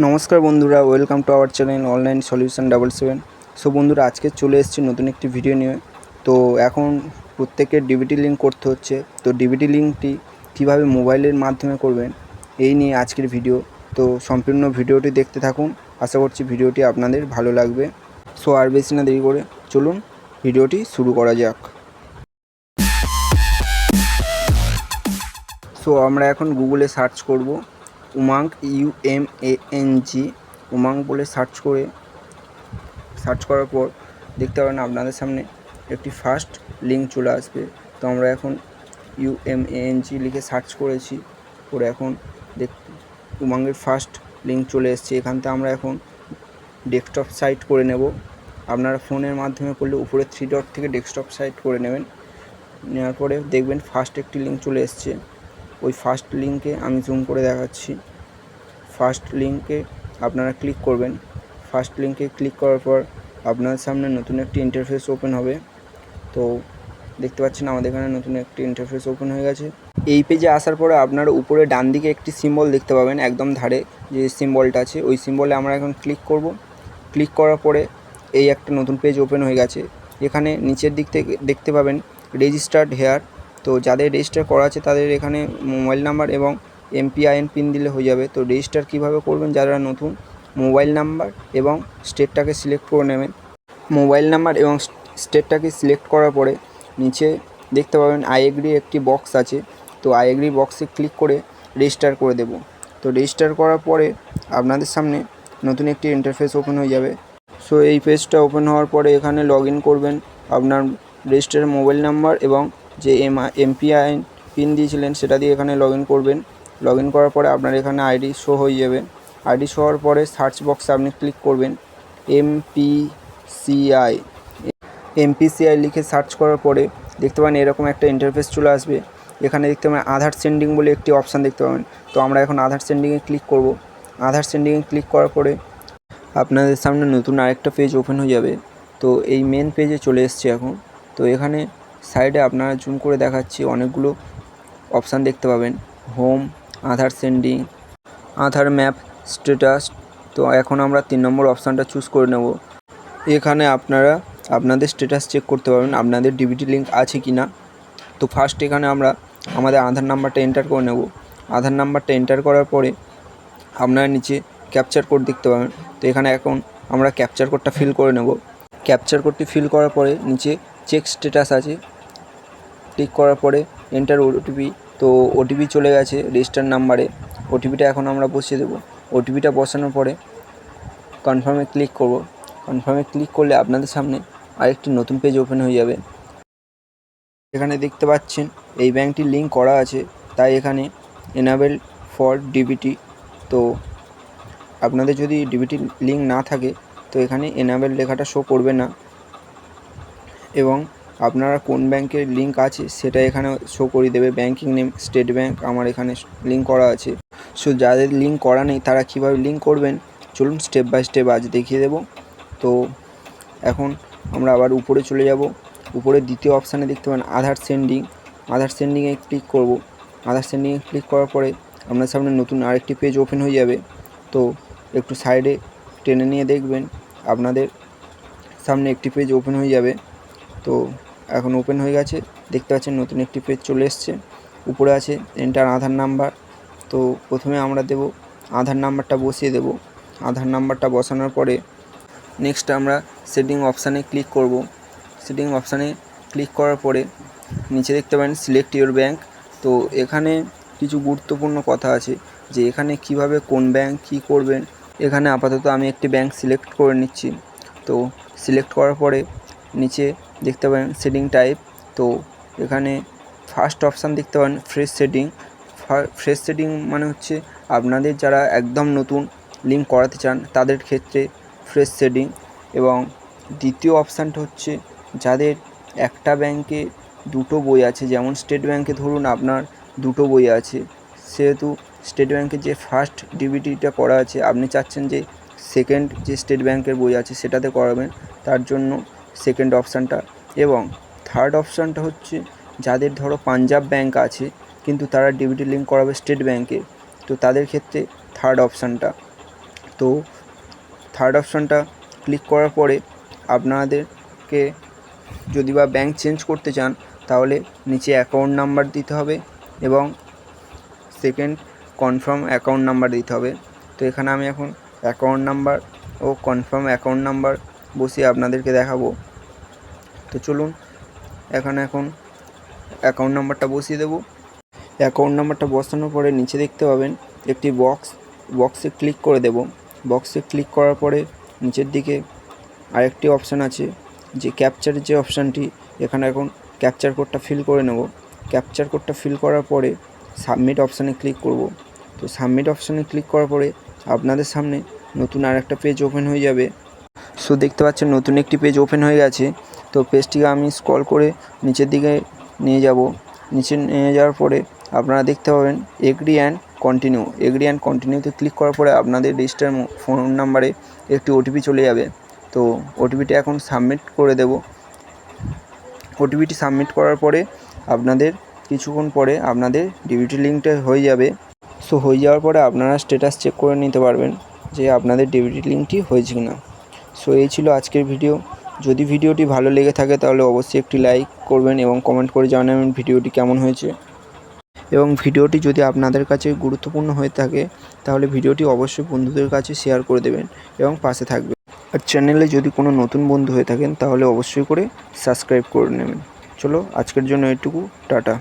নমস্কার বন্ধুরা, welcome to our channel online solution 777। So বন্ধুরা, আজকে চলে এসেছি নতুন একটি ভিডিও নিয়ে। তো এখন প্রত্যেকের ডিবিটি লিঙ্ক করতে হচ্ছে। তো ডিবিটি লিঙ্কটি কীভাবে মোবাইলের মাধ্যমে করবেন এই নিয়ে আজকের ভিডিও। তো সম্পূর্ণ ভিডিওটি দেখতে থাকুন, আশা করছি ভিডিওটি আপনাদের ভালো লাগবে। সো আর বেশি না দেরি করে চলুন ভিডিওটি শুরু করা যাক। সো আমরা এখন গুগলে সার্চ করব উমাং, UMANG, উমাং বলে সার্চ করার পর দেখতে পাবেন আপনাদের সামনে একটি ফার্স্ট লিঙ্ক চলে আসবে। তো আমরা এখন UMANG লিখে সার্চ করেছি, করে এখন উমাংয়ের ফার্স্ট লিঙ্ক চলে এসেছে। এখান থেকে আমরা এখন ডেস্কটপ সাইট করে নেব। আপনারা ফোনের মাধ্যমে করলে উপরে 3 ডট থেকে ডেস্কটপ সাইট করে নেবেন। নেওয়ার পরে দেখবেন ফার্স্ট একটি লিঙ্ক চলে এসছে। ওই ফার্স্ট লিঙ্কে আমি জুম করে দেখাচ্ছি। ফার্স্ট লিঙ্কে আপনারা ক্লিক করবেন। ফার্স্ট লিঙ্কে ক্লিক করার পর আপনার সামনে নতুন একটি ইন্টারফেস ওপেন হবে। তো দেখতে পাচ্ছেন আমাদের এখানে নতুন একটি ইন্টারফেস ওপেন হয়ে গেছে। এই পেজে আসার পরে আপনারা উপরে ডান দিকে একটি সিম্বল দেখতে পাবেন, একদম ধারে যে সিম্বলটা আছে ওই সিম্বলে আমরা এখন ক্লিক করব। ক্লিক করার পরে এই একটা নতুন পেজ ওপেন হয়ে গেছে। এখানে নিচের দিক থেকে দেখতে পাবেন রেজিস্টার্ড হেয়ার। তো যাদের রেজিস্টার করা আছে তাদের এখানে মোবাইল নাম্বার এবং MPIN পিন দিলে হয়ে যাবে। তো রেজিস্টার কীভাবে করবেন, যারা নতুন মোবাইল নাম্বার এবং স্টেটটাকে সিলেক্ট করে নেবেন। মোবাইল নাম্বার এবং স্টেটটাকে সিলেক্ট করার পরে নিচে দেখতে পাবেন আই এগ্রি একটি বক্স আছে। তো আই এগ্রি বক্সে ক্লিক করে রেজিস্টার করে দেব। তো রেজিস্টার করার পরে আপনাদের সামনে নতুন একটি ইন্টারফেস ওপেন হয়ে যাবে। সো এই পেজটা ওপেন হওয়ার পরে এখানে লগ ইন করবেন আপনার রেজিস্টারের মোবাইল নাম্বার এবং যে MPIN পিন দিয়েছিলেন সেটা দিয়ে এখানে লগ ইন করবেন। লগ ইন করার পরে আপনার এখানে আইডি শো হয়ে যাবে। আইডি শো হওয়ার পরে সার্চ বক্সে আপনি ক্লিক করবেন MPCI লিখে সার্চ করার পরে দেখতে পাবেন এরকম একটা ইন্টারফেস চলে আসবে। এখানে দেখতে পাবেন আধার সেন্ডিং বলে একটি অপশান দেখতে পাবেন। তো আমরা এখন আধার সেন্ডিংয়ে ক্লিক করব। আধার সেন্ডিংয়ে ক্লিক করার পরে আপনাদের সামনে নতুন আরেকটা পেজ ওপেন হয়ে যাবে। তো এই মেন পেজে চলে এসছে এখন। তো এখানে সাইডে আপনারা জুম করে দেখাচ্ছি অনেকগুলো অপশান দেখতে পাবেন, হোম, আধার সেন্ডিং, আধার ম্যাপ, স্ট্যাটাস। তো এখন আমরা 3 নম্বর অপশানটা চুজ করে নেব। এখানে আপনারা আপনাদের স্ট্যাটাস চেক করতে পারবেন আপনাদের ডিবিটি লিঙ্ক আছে কি না। তো ফার্স্ট এখানে আমরা আমাদের আধার নাম্বারটা এন্টার করে নেব। আধার নাম্বারটা এন্টার করার পরে আপনারা নিচে ক্যাপচার কোড দেখতে পাবেন। তো এখানে এখন আমরা ক্যাপচার কোডটা ফিল করে নেব। ক্যাপচার কোডটি ফিল করার পরে নিচে চেক স্ট্যাটাস আছে, ক্লিক করার পরে এন্টার OTP। তো OTP চলে গেছে রেজিস্টার নাম্বারে। OTPটা এখন আমরা বসিয়ে দেবো। OTPটা বসানোর পরে কনফার্মে ক্লিক করব। কনফার্মে ক্লিক করলে আপনাদের সামনে আরেকটি নতুন পেজ ওপেন হয়ে যাবে। এখানে দেখতে পাচ্ছেন এই ব্যাঙ্কটি লিঙ্ক করা আছে, তাই এখানে এনাবেল ফর ডিবিটি। তো আপনাদের যদি ডিবিটি লিঙ্ক না থাকে তো এখানে এনাবেল লেখাটা শো করবে না, এবং আপনারা কোন ব্যাংকের লিঙ্ক আছে সেটা এখানে শো করে দেবে। ব্যাঙ্কিং নেম স্টেট ব্যাঙ্ক আমার এখানে লিঙ্ক করা আছে। সো যাদের লিঙ্ক করা নেই তারা কীভাবে লিঙ্ক করবেন চলুন স্টেপ বাই স্টেপ আজ দেখিয়ে দেব। তো এখন আমরা আবার উপরে চলে যাব। উপরে দ্বিতীয় অপশানে দেখতে পান আধার সেন্ডিং। আধার সেন্ডিংয়ে ক্লিক করব। আধার সেন্ডিংয়ে ক্লিক করার পরে আপনার সামনে নতুন আরেকটি পেজ ওপেন হয়ে যাবে। তো একটু সাইডে টেনে নিয়ে দেখবেন আপনাদের সামনে একটি পেজ ওপেন হয়ে যাবে। তো এখন ওপেন হয়ে গেছে, দেখতে পাচ্ছেন নতুন একটি পেজ চলে এসছে। উপরে আছে এন্টার আধার নাম্বার। তো প্রথমে আমরা দেব আধার নাম্বারটা বসিয়ে দেব। আধার নাম্বারটা বসানোর পরে নেক্সট আমরা সেটিং অপশানে ক্লিক করব। সেটিং অপশানে ক্লিক করার পরে নিচে দেখতে পাবেন সিলেক্ট ইউর ব্যাঙ্ক। তো এখানে কিছু গুরুত্বপূর্ণ কথা আছে যে এখানে কিভাবে কোন ব্যাঙ্ক কী করবেন। এখানে আপাতত আমি একটি ব্যাঙ্ক সিলেক্ট করে নিচ্ছি। তো সিলেক্ট করার পরে নিচে দেখতে পাবেন সেটিং টাইপ। তো এখানে ফার্স্ট অপশান দেখতে পাবেন ফ্রেশ সেটিং। ফ্রেশ সেটিং মানে হচ্ছে আপনাদের যারা একদম নতুন লিঙ্ক করাতে চান তাদের ক্ষেত্রে ফ্রেশ সেটিং। এবং দ্বিতীয় অপশানটা হচ্ছে যাদের একটা ব্যাংকে দুটো বই আছে, যেমন স্টেট ব্যাংকে ধরুন আপনার দুটো বই আছে, সেহেতু স্টেট ব্যাংকে যে ফার্স্ট ডিবিটিটা করা আছে আপনি চাচ্ছেন যে সেকেন্ড যে স্টেট ব্যাংকের বই আছে সেটাতে করাবেন, তার জন্য সেকেন্ড অপশানটা। এবং থার্ড অপশানটা হচ্ছে যাদের ধরো পাঞ্জাব ব্যাংক আছে কিন্তু তারা ডিবিটি লিঙ্ক করাবে স্টেট ব্যাংকে, তো তাদের ক্ষেত্রে থার্ড অপশানটা। তো থার্ড অপশানটা ক্লিক করার পরে আপনাদেরকে যদি বা ব্যাংক চেঞ্জ করতে চান তাহলে নিচে অ্যাকাউন্ট নাম্বার দিতে হবে এবং সেকেন্ড কনফার্ম অ্যাকাউন্ট নাম্বার দিতে হবে। তো এখানে আমি এখন অ্যাকাউন্ট নাম্বার ও কনফার্ম অ্যাকাউন্ট নাম্বার বসিয়ে আপনাদেরকে দেখাবো। তো চলুন এখানে এখন অ্যাকাউন্ট নাম্বারটা বসিয়ে দেবো। অ্যাকাউন্ট নাম্বারটা বসানোর পরে নিচে দেখতে পাবেন একটি বক্সে ক্লিক করে দেব। বক্সে ক্লিক করার পরে নিচের দিকে আরেকটি অপশান আছে যে ক্যাপচারের যে অপশানটি, এখানে এখন ক্যাপচার কোডটা ফিল করে নেব। ক্যাপচার কোডটা ফিল করার পরে সাবমিট অপশানে ক্লিক করব। তো সাবমিট অপশানে ক্লিক করার পরে আপনাদের সামনে নতুন আরেকটা পেজ ওপেন হয়ে যাবে। সো দেখতে পাচ্ছেন নতুন একটি পেজ ওপেন হয়ে গেছে। তো পেজটিকে আমি স্ক্রল করে নিচের দিকে নিয়ে যাব। নিচে নিয়ে যাওয়ার পরে আপনারা দেখতে পাবেন agri and continue. Agri and কন্টিনিউতে ক্লিক করার পরে আপনাদের রেজিস্টার ফোন নাম্বারে একটি ওটিপি চলে যাবে। তো ওটিপিটি এখন সাবমিট করে দেব। ওটিপিটি সাবমিট করার পরে আপনাদের কিছুক্ষণ পরে আপনাদের ডিবিটি লিঙ্কটা হয়ে যাবে। সো হয়ে যাওয়ার পরে আপনারা স্ট্যাটাস চেক করে নিতে পারবেন যে আপনাদের ডিবিটি লিঙ্কটি হয়েছে কি না। সো এই ছিল আজকের ভিডিও। যদি ভিডিওটি ভালো লেগে থাকে তাহলে অবশ্যই একটি লাইক করবেন এবং কমেন্ট করে জানাবেন ভিডিওটি কেমন হয়েছে। এবং ভিডিওটি যদি আপনাদের কাছে গুরুত্বপূর্ণ হয়ে থাকে তাহলে ভিডিওটি অবশ্যই বন্ধুদের কাছে শেয়ার করে দেবেন এবং পাশে থাকবেন। আর চ্যানেলে যদি কোনো নতুন বন্ধু হয়ে থাকেন তাহলে অবশ্যই করে সাবস্ক্রাইব করে নেবেন। চলো আজকের জন্য এটুকু, টাটা।